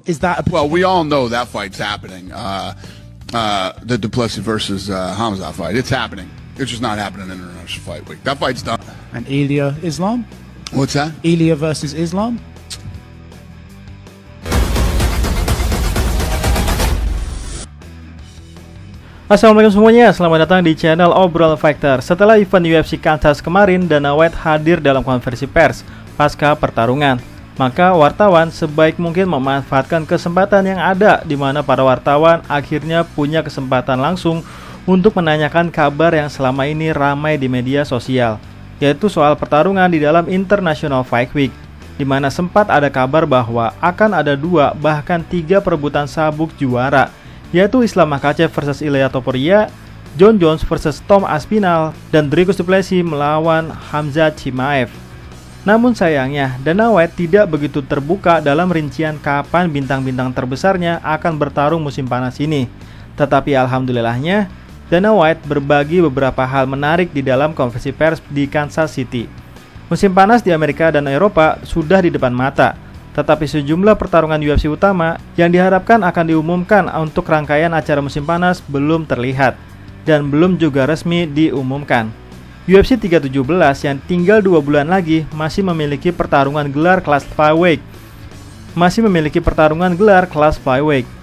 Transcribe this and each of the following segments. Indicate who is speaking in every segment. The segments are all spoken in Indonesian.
Speaker 1: Is that
Speaker 2: well? We all know that fight's happening. The Duplessis versus Hamzat fight. It's happening. It's just not happening in International Fight Week. That fight's done.
Speaker 1: And Ilya Islam?
Speaker 2: What's that?
Speaker 1: Ilya versus Islam?
Speaker 3: Assalamualaikum semuanya, selamat datang di channel Obrol Fighter. Setelah event UFC Kansas kemarin, Dana White hadir dalam konferensi pers pasca pertarungan. Maka wartawan sebaik mungkin memanfaatkan kesempatan yang ada, di mana para wartawan akhirnya punya kesempatan langsung untuk menanyakan kabar yang selama ini ramai di media sosial, yaitu soal pertarungan di dalam International Fight Week, di mana sempat ada kabar bahwa akan ada 2 bahkan 3 perebutan sabuk juara, yaitu Islam Makhachev versus Ilia Topuria, Jon Jones versus Tom Aspinall, dan Dricus Du Plessis melawan Khamzat Chimaev. Namun sayangnya, Dana White tidak begitu terbuka dalam rincian kapan bintang-bintang terbesarnya akan bertarung musim panas ini. Tetapi alhamdulillahnya, Dana White berbagi beberapa hal menarik di dalam konferensi pers di Kansas City. Musim panas di Amerika dan Eropa sudah di depan mata, tetapi sejumlah pertarungan UFC utama yang diharapkan akan diumumkan untuk rangkaian acara musim panas belum terlihat dan belum juga resmi diumumkan. UFC 317 yang tinggal 2 bulan lagi masih memiliki pertarungan gelar kelas flyweight.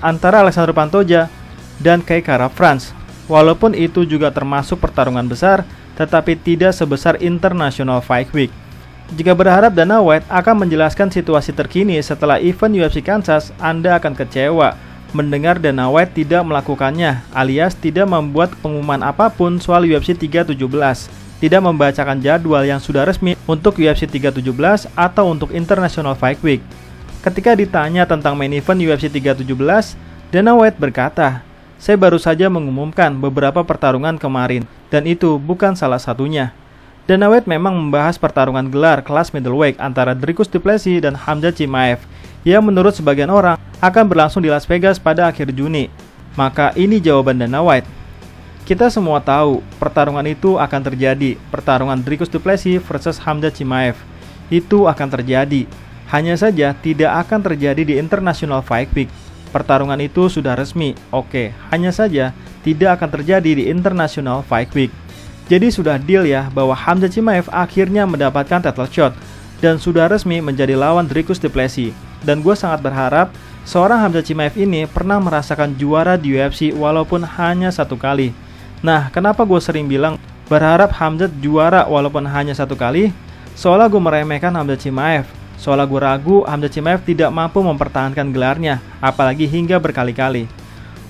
Speaker 3: Antara Alexander Pantoja dan Kai Kara France. Walaupun itu juga termasuk pertarungan besar, tetapi tidak sebesar International Fight Week. Jika berharap Dana White akan menjelaskan situasi terkini setelah event UFC Kansas, Anda akan kecewa mendengar Dana White tidak melakukannya, alias tidak membuat pengumuman apapun soal UFC 317, tidak membacakan jadwal yang sudah resmi untuk UFC 317 atau untuk International Fight Week. Ketika ditanya tentang main event UFC 317, Dana White berkata, "Saya baru saja mengumumkan beberapa pertarungan kemarin, dan itu bukan salah satunya." Dana White memang membahas pertarungan gelar kelas middleweight antara Dricus Du Plessis dan Khamzat Chimaev yang menurut sebagian orang akan berlangsung di Las Vegas pada akhir Juni. Maka ini jawaban Dana White. Kita semua tahu pertarungan itu akan terjadi. Pertarungan Dricus Du Plessis versus Khamzat Chimaev itu akan terjadi. Hanya saja tidak akan terjadi di International Fight Week. Pertarungan itu sudah resmi. Oke, hanya saja tidak akan terjadi di International Fight Week. Jadi sudah deal ya bahwa Khamzat Chimaev akhirnya mendapatkan title shot dan sudah resmi menjadi lawan Dricus Du Plessis. Dan gue sangat berharap seorang Khamzat Chimaev ini pernah merasakan juara di UFC walaupun hanya 1 kali. Nah, kenapa gue sering bilang berharap Khamzat juara walaupun hanya 1 kali? Soalnya gue meremehkan Khamzat Chimaev. Soalnya gue ragu Khamzat Chimaev tidak mampu mempertahankan gelarnya, apalagi hingga berkali-kali.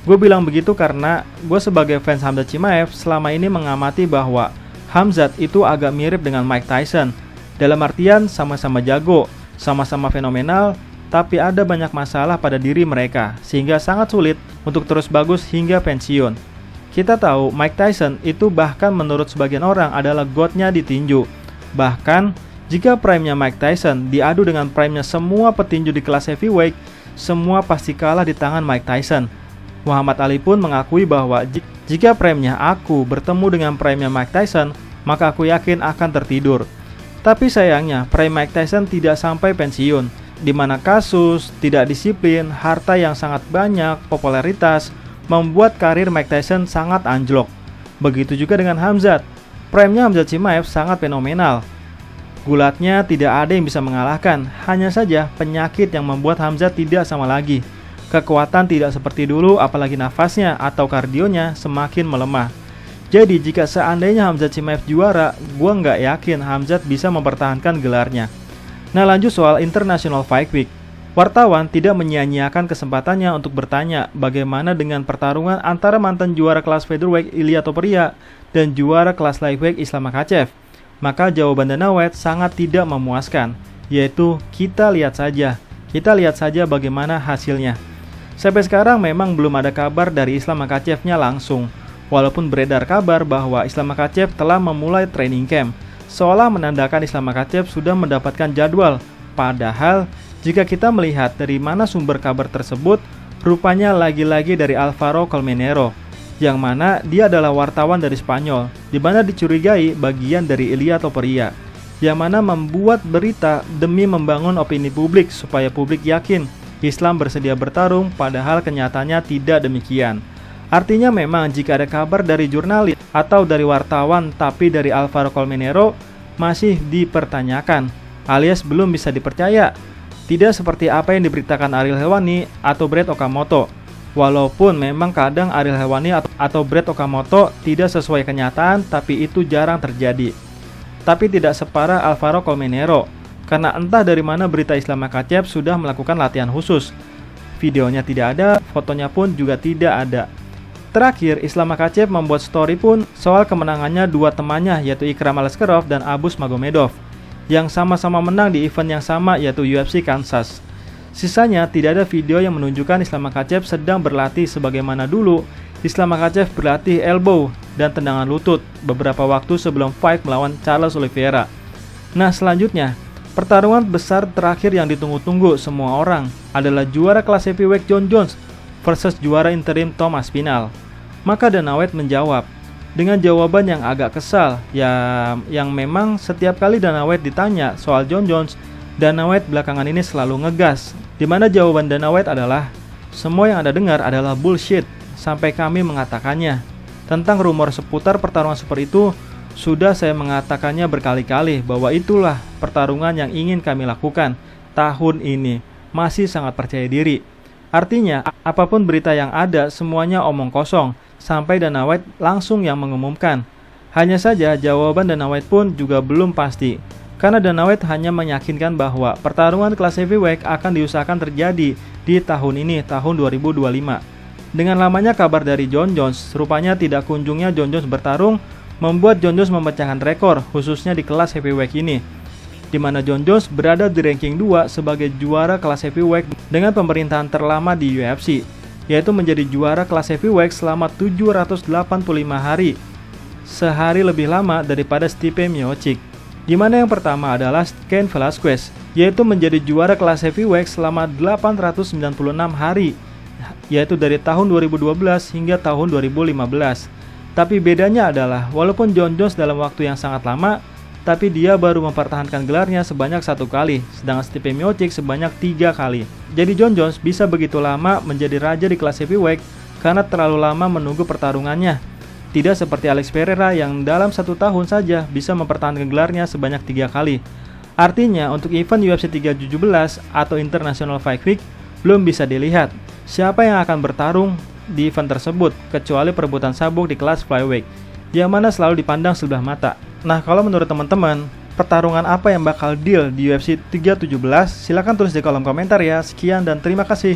Speaker 3: Gue bilang begitu karena gue sebagai fans Khamzat Chimaev selama ini mengamati bahwa Khamzat itu agak mirip dengan Mike Tyson. Dalam artian sama-sama jago, sama-sama fenomenal, tapi ada banyak masalah pada diri mereka, sehingga sangat sulit untuk terus bagus hingga pensiun. Kita tahu Mike Tyson itu bahkan menurut sebagian orang adalah godnya di tinju. Bahkan jika prime-nya Mike Tyson diadu dengan prime-nya semua petinju di kelas heavyweight, semua pasti kalah di tangan Mike Tyson. Muhammad Ali pun mengakui bahwa jika prime-nya aku bertemu dengan prime-nya Mike Tyson, maka aku yakin akan tertidur. Tapi sayangnya prime Mike Tyson tidak sampai pensiun, di mana kasus, tidak disiplin, harta yang sangat banyak, popularitas, membuat karir Mike Tyson sangat anjlok. Begitu juga dengan Khamzat. Prime-nya Khamzat Chimaev sangat fenomenal. Gulatnya tidak ada yang bisa mengalahkan, hanya saja penyakit yang membuat Khamzat tidak sama lagi. Kekuatan tidak seperti dulu, apalagi nafasnya atau kardionya semakin melemah. Jadi jika seandainya Khamzat Chimaev juara, gue nggak yakin Khamzat bisa mempertahankan gelarnya. Nah, lanjut soal International Fight Week. Wartawan tidak menyia-nyiakan kesempatannya untuk bertanya bagaimana dengan pertarungan antara mantan juara kelas featherweight Ilia Topuria dan juara kelas lightweight Islam Makhachev. Maka jawaban Dana White sangat tidak memuaskan, yaitu kita lihat saja bagaimana hasilnya. Sampai sekarang memang belum ada kabar dari Islam Makhachevnya langsung, walaupun beredar kabar bahwa Islam Makhachev telah memulai training camp, seolah menandakan Islam Makhachev sudah mendapatkan jadwal. Padahal jika kita melihat dari mana sumber kabar tersebut, rupanya lagi-lagi dari Alvaro Colmenero, yang mana dia adalah wartawan dari Spanyol, di mana dicurigai bagian dari Ilia Topuria, yang mana membuat berita demi membangun opini publik supaya publik yakin Islam bersedia bertarung, padahal kenyataannya tidak demikian. Artinya memang jika ada kabar dari jurnalis atau dari wartawan tapi dari Alvaro Colmenero masih dipertanyakan, alias belum bisa dipercaya. Tidak seperti apa yang diberitakan Ariel Helwani atau Brett Okamoto. Walaupun memang kadang Ariel Helwani atau Brett Okamoto tidak sesuai kenyataan, tapi itu jarang terjadi. Tapi tidak separah Alvaro Colmenero, karena entah dari mana berita Islam Makhachev sudah melakukan latihan khusus. Videonya tidak ada, fotonya pun juga tidak ada. Terakhir, Islam Makhachev membuat story pun soal kemenangannya dua temannya, yaitu Ikram Aliskerov dan Abus Magomedov, yang sama-sama menang di event yang sama, yaitu UFC Kansas. Sisanya tidak ada video yang menunjukkan Islam Makhachev sedang berlatih sebagaimana dulu Islam Makhachev berlatih elbow dan tendangan lutut beberapa waktu sebelum fight melawan Charles Oliveira. Nah, selanjutnya, pertarungan besar terakhir yang ditunggu-tunggu semua orang adalah juara kelas heavyweight Jon Jones versus juara interim Tom Aspinall. Maka Dana White menjawab dengan jawaban yang agak kesal, yang memang setiap kali Dana White ditanya soal Jon Jones, Dana White belakangan ini selalu ngegas, dimana jawaban Dana White adalah, semua yang Anda dengar adalah bullshit, sampai kami mengatakannya. Tentang rumor seputar pertarungan seperti itu, sudah saya mengatakannya berkali-kali bahwa itulah pertarungan yang ingin kami lakukan tahun ini. Masih sangat percaya diri. Artinya, apapun berita yang ada, semuanya omong kosong, sampai Dana White langsung yang mengumumkan. Hanya saja, jawaban Dana White pun juga belum pasti, karena Dana White hanya meyakinkan bahwa pertarungan kelas heavyweight akan diusahakan terjadi di tahun ini, tahun 2025. Dengan lamanya kabar dari Jon Jones, rupanya tidak kunjungnya Jon Jones bertarung, membuat Jon Jones memecahkan rekor, khususnya di kelas heavyweight ini, di mana Jon Jones berada di ranking 2 sebagai juara kelas heavyweight dengan pemerintahan terlama di UFC, yaitu menjadi juara kelas heavyweight selama 785 hari, sehari lebih lama daripada Stipe Miocic. Di mana yang pertama adalah Cain Velasquez, yaitu menjadi juara kelas heavyweight selama 896 hari, yaitu dari tahun 2012 hingga tahun 2015. Tapi bedanya adalah, walaupun Jon Jones dalam waktu yang sangat lama, tapi dia baru mempertahankan gelarnya sebanyak 1 kali, sedangkan Stipe Miocic sebanyak 3 kali. Jadi Jon Jones bisa begitu lama menjadi raja di kelas heavyweight karena terlalu lama menunggu pertarungannya. Tidak seperti Alex Pereira yang dalam 1 tahun saja bisa mempertahankan gelarnya sebanyak 3 kali. Artinya untuk event UFC 317 atau International Fight Week belum bisa dilihat siapa yang akan bertarung di event tersebut, kecuali perebutan sabuk di kelas flyweight, yang mana selalu dipandang sebelah mata. Nah, kalau menurut teman-teman, pertarungan apa yang bakal deal di UFC 317? Silahkan tulis di kolom komentar ya. Sekian dan terima kasih.